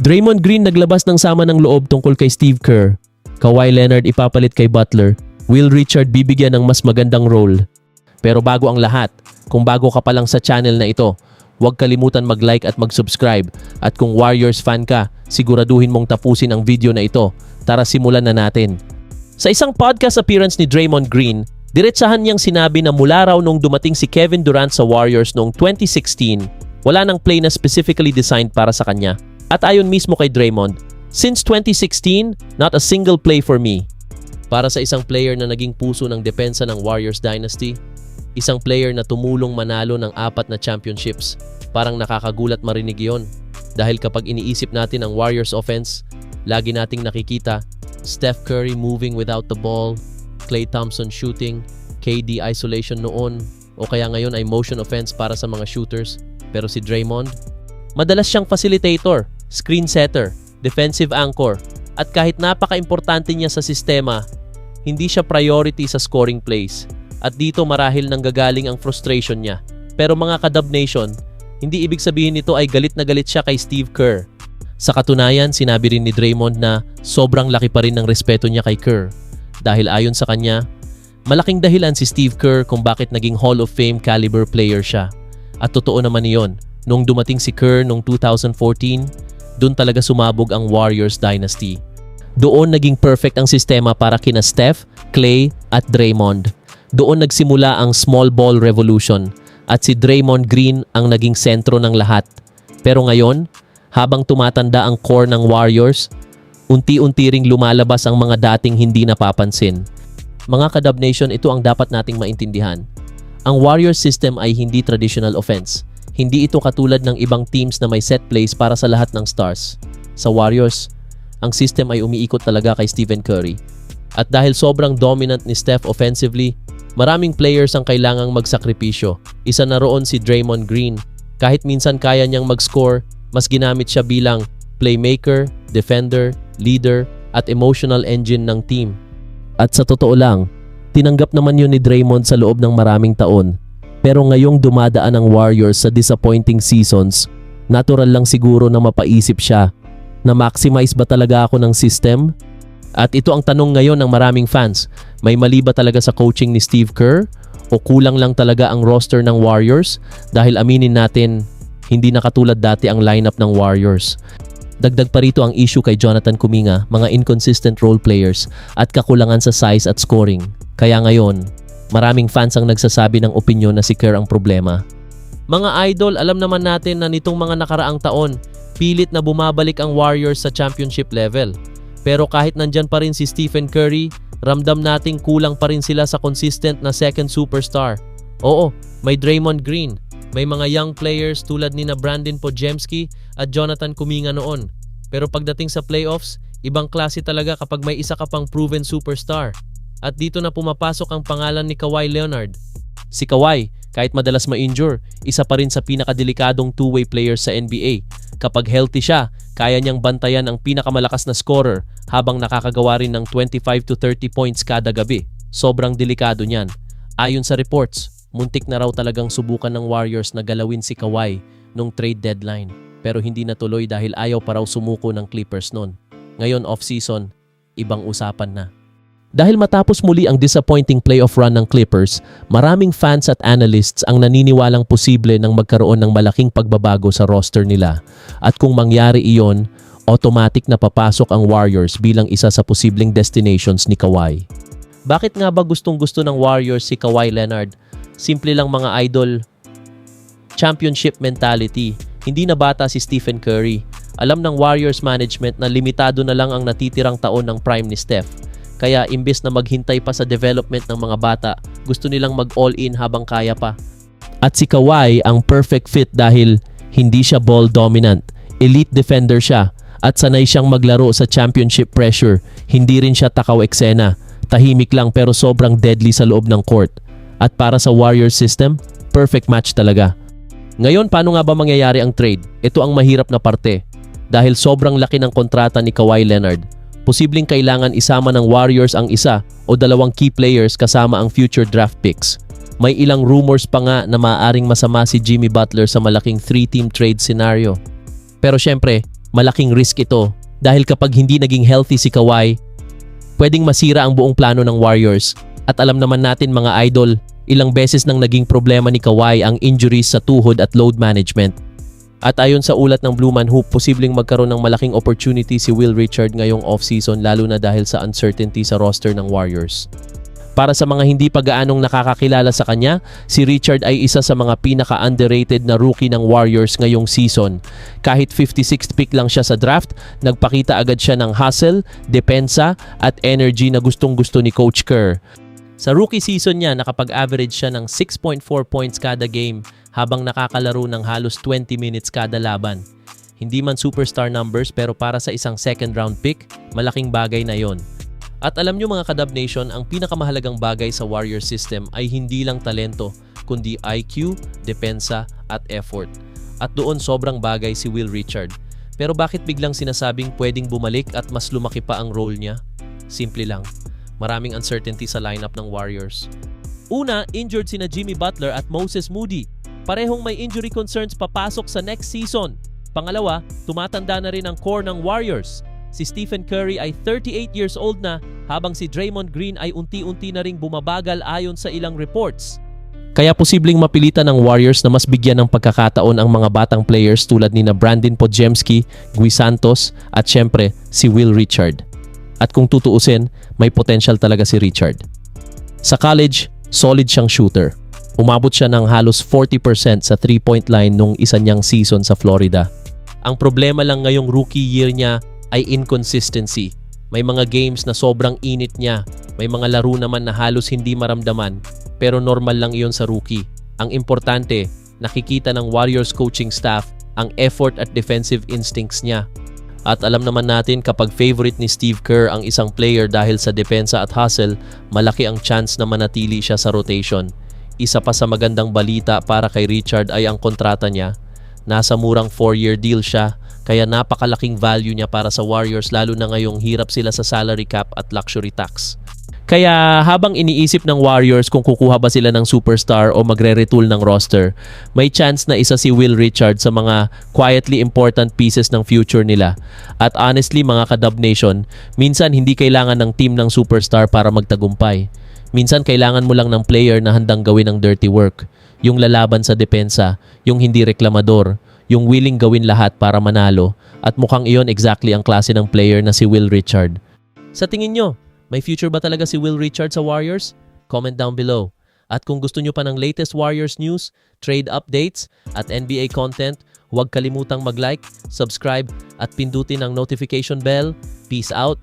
Draymond Green naglabas ng sama ng loob tungkol kay Steve Kerr. Kawhi Leonard ipapalit kay Butler. Will Richard bibigyan ng mas magandang role. Pero bago ang lahat, kung bago ka pa lang sa channel na ito, huwag kalimutan mag-like at mag-subscribe. At kung Warriors fan ka, siguraduhin mong tapusin ang video na ito. Tara simulan na natin. Sa isang podcast appearance ni Draymond Green, diretsahan niyang sinabi na mula raw nung dumating si Kevin Durant sa Warriors noong 2016, wala nang play na specifically designed para sa kanya. At ayon mismo kay Draymond, since 2016, not a single play for me. Para sa isang player na naging puso ng depensa ng Warriors Dynasty, isang player na tumulong manalo ng 4 na championships, parang nakakagulat marinig yon. Dahil kapag iniisip natin ang Warriors offense, lagi nating nakikita Steph Curry moving without the ball, Klay Thompson shooting, KD isolation noon, o kaya ngayon ay motion offense para sa mga shooters. Pero si Draymond, madalas siyang facilitator, screen setter, defensive anchor, at kahit napaka-importante niya sa sistema, hindi siya priority sa scoring plays. At dito marahil nanggagaling ang frustration niya. Pero mga Kadab Nation, hindi ibig sabihin nito ay galit na galit siya kay Steve Kerr. Sa katunayan, sinabi rin ni Draymond na sobrang laki pa rin ng respeto niya kay Kerr. Dahil ayon sa kanya, malaking dahilan si Steve Kerr kung bakit naging Hall of Fame caliber player siya. At totoo naman iyon, nung dumating si Kerr noong 2014, doon talaga sumabog ang Warriors Dynasty. Doon naging perfect ang sistema para kina Steph, Klay at Draymond. Doon nagsimula ang small ball revolution at si Draymond Green ang naging sentro ng lahat. Pero ngayon, habang tumatanda ang core ng Warriors, unti-unti ring lumalabas ang mga dating hindi napapansin. Mga Kadab Nation, ito ang dapat nating maintindihan. Ang Warriors system ay hindi traditional offense. Hindi ito katulad ng ibang teams na may set plays para sa lahat ng stars. Sa Warriors, ang system ay umiikot talaga kay Stephen Curry. At dahil sobrang dominant ni Steph offensively, maraming players ang kailangang magsakripisyo. Isa na roon si Draymond Green. Kahit minsan kaya niyang mag-score, mas ginamit siya bilang playmaker, defender, leader, at emotional engine ng team. At sa totoo lang, tinanggap naman yun ni Draymond sa loob ng maraming taon. Pero ngayong dumadaan ang Warriors sa disappointing seasons, natural lang siguro na mapaisip siya na maximize ba talaga ako ng system? At ito ang tanong ngayon ng maraming fans. May mali ba talaga sa coaching ni Steve Kerr? O kulang lang talaga ang roster ng Warriors? Dahil aminin natin, hindi na katulad dati ang lineup ng Warriors. Dagdag pa rito ang issue kay Jonathan Kuminga, mga inconsistent role players at kakulangan sa size at scoring. Kaya ngayon, maraming fans ang nagsasabi ng opinyon na si Kerr ang problema. Mga idol, alam naman natin na nitong mga nakaraang taon, pilit na bumabalik ang Warriors sa championship level. Pero kahit nandyan pa rin si Stephen Curry, ramdam nating kulang pa rin sila sa consistent na second superstar. Oo, may Draymond Green, may mga young players tulad ni na Brandon Podziemski at Jonathan Kuminga noon. Pero pagdating sa playoffs, ibang klase talaga kapag may isa ka pang proven superstar. At dito na pumapasok ang pangalan ni Kawhi Leonard. Si Kawhi, kahit madalas ma-injure, isa pa rin sa pinakadelikadong two-way players sa NBA. Kapag healthy siya, kaya niyang bantayan ang pinakamalakas na scorer habang nakakagawa rin ng 25 to 30 points kada gabi. Sobrang delikado niyan. Ayon sa reports, muntik na raw talagang subukan ng Warriors na galawin si Kawhi nung trade deadline. Pero hindi natuloy dahil ayaw pa raw sumuko ng Clippers noon. Ngayon off-season, ibang usapan na. Dahil matapos muli ang disappointing playoff run ng Clippers, maraming fans at analysts ang naniniwalang posible ng magkaroon ng malaking pagbabago sa roster nila. At kung mangyari iyon, automatic na papasok ang Warriors bilang isa sa posibleng destinations ni Kawhi. Bakit nga ba gustong-gusto ng Warriors si Kawhi Leonard? Simple lang mga idol, championship mentality. Hindi na bata si Stephen Curry. Alam ng Warriors management na limitado na lang ang natitirang taon ng prime ni Steph. Kaya imbes na maghintay pa sa development ng mga bata, gusto nilang mag-all-in habang kaya pa. At si Kawhi ang perfect fit dahil hindi siya ball dominant. Elite defender siya at sanay siyang maglaro sa championship pressure. Hindi rin siya takaw eksena. Tahimik lang pero sobrang deadly sa loob ng court. At para sa Warriors system, perfect match talaga. Ngayon, paano nga ba mangyayari ang trade? Ito ang mahirap na parte. Dahil sobrang laki ng kontrata ni Kawhi Leonard, posibleng kailangan isama ng Warriors ang isa o dalawang key players kasama ang future draft picks. May ilang rumors pa nga na maaaring masama si Jimmy Butler sa malaking 3-team trade scenario. Pero syempre, malaking risk ito dahil kapag hindi naging healthy si Kawhi, pwedeng masira ang buong plano ng Warriors. At alam naman natin mga idol, ilang beses nang naging problema ni Kawhi ang injuries sa tuhod at load management. At ayon sa ulat ng Blue Man Hoop, posibleng magkaroon ng malaking opportunity si Will Richard ngayong off-season lalo na dahil sa uncertainty sa roster ng Warriors. Para sa mga hindi pa gaanong nakakakilala sa kanya, si Richard ay isa sa mga pinaka-underrated na rookie ng Warriors ngayong season. Kahit 56th pick lang siya sa draft, nagpakita agad siya ng hustle, depensa at energy na gustong-gusto ni Coach Kerr. Sa rookie season niya, nakapag-average siya ng 6.4 points kada game habang nakakalaro ng halos 20 minutes kada laban. Hindi man superstar numbers pero para sa isang second round pick, malaking bagay na yon. At alam nyo mga Kadab Nation, ang pinakamahalagang bagay sa Warrior system ay hindi lang talento, kundi IQ, depensa at effort. At doon sobrang bagay si Will Richard. Pero bakit biglang sinasabing pwedeng bumalik at mas lumaki pa ang role niya? Simple lang, maraming uncertainty sa lineup ng Warriors. Una, injured sina Jimmy Butler at Moses Moody. Parehong may injury concerns papasok sa next season. Pangalawa, tumatanda na rin ang core ng Warriors. Si Stephen Curry ay 38 years old na habang si Draymond Green ay unti-unti na ring bumabagal ayon sa ilang reports. Kaya posibleng mapilitan ng Warriors na mas bigyan ng pagkakataon ang mga batang players tulad ni na Brandon Podziemski, Gui Santos at syempre si Will Richard. At kung tutuusin, may potential talaga si Richard. Sa college, solid siyang shooter. Umabot siya ng halos 40% sa 3-point line nung isa niyang season sa Florida. Ang problema lang ngayong rookie year niya ay inconsistency. May mga games na sobrang init niya. May mga laro naman na halos hindi maramdaman. Pero normal lang iyon sa rookie. Ang importante, nakikita ng Warriors coaching staff ang effort at defensive instincts niya. At alam naman natin kapag favorite ni Steve Kerr ang isang player dahil sa depensa at hustle, malaki ang chance na manatili siya sa rotation. Isa pa sa magandang balita para kay Richard ay ang kontrata niya. Nasa murang 4-year deal siya. Kaya napakalaking value niya para sa Warriors lalo na ngayong hirap sila sa salary cap at luxury tax. Kaya habang iniisip ng Warriors kung kukuha ba sila ng superstar o magre-retool ng roster, may chance na isa si Will Richard sa mga quietly important pieces ng future nila. At honestly mga Kadab Nation, minsan hindi kailangan ng team ng superstar para magtagumpay. Minsan kailangan mo lang ng player na handang gawin ang dirty work, yung lalaban sa depensa, yung hindi reklamador, yung willing gawin lahat para manalo, at mukhang iyon exactly ang klase ng player na si Will Richard. Sa tingin nyo, may future ba talaga si Will Richard sa Warriors? Comment down below. At kung gusto nyo pa ng latest Warriors news, trade updates, at NBA content, huwag kalimutang mag-like, subscribe, at pindutin ang notification bell. Peace out!